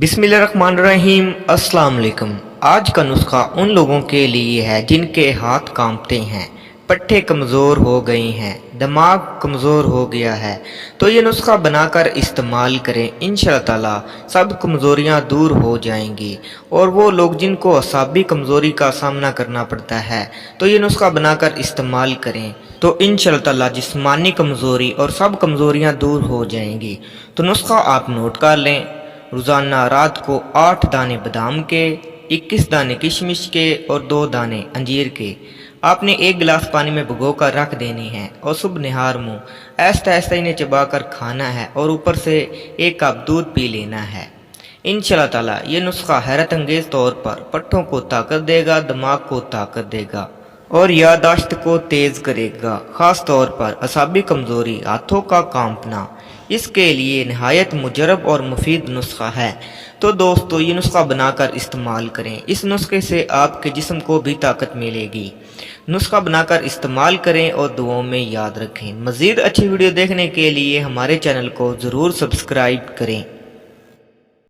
बिस्मिल्लाहिर्रहमानिर्रहीम। अस्सलाम वालेकुम। आज का नुस्खा उन लोगों के लिए है जिनके हाथ कांपते हैं, पट्टे कमज़ोर हो गए हैं, दिमाग कमज़ोर हो गया है, तो ये नुस्खा बनाकर इस्तेमाल करें। इंशाअल्लाह ताला सब कमज़ोरियाँ दूर हो जाएंगी। और वो लोग जिनको असाबी कमज़ोरी का सामना करना पड़ता है, तो ये नुस्खा बनाकर इस्तेमाल करें, तो इंशाअल्लाह ताला जिस्मानी कमज़ोरी और सब कमज़ोरियाँ दूर हो जाएंगी। तो नुस्खा आप नोट कर लें। रोज़ाना रात को 8 दाने बादाम के, 21 दाने किशमिश के और 2 दाने अंजीर के आपने 1 गिलास पानी में भिगो कर रख देने हैं और सुबह निहार मुँह ऐसा ऐसा इन्हें चबाकर खाना है और ऊपर से 1 कप दूध पी लेना है। इंशाअल्लाह ताला ये नुस्खा हैरत अंगेज़ तौर पर पट्टों को ताकत देगा, दिमाग को ताकत देगा और याददाश्त को तेज़ करेगा। ख़ास तौर पर असाबी कमज़ोरी, हाथों का कांपना, इसके लिए नहायत मुजरब और मुफीद नुस्खा है। तो दोस्तों ये नुस्खा बनाकर इस्तेमाल करें। इस नुस्खे से आपके जिस्म को भी ताकत मिलेगी। नुस्खा बनाकर इस्तेमाल करें और दुआओं में याद रखें। मज़ीद अच्छी वीडियो देखने के लिए हमारे चैनल को ज़रूर सब्सक्राइब करें।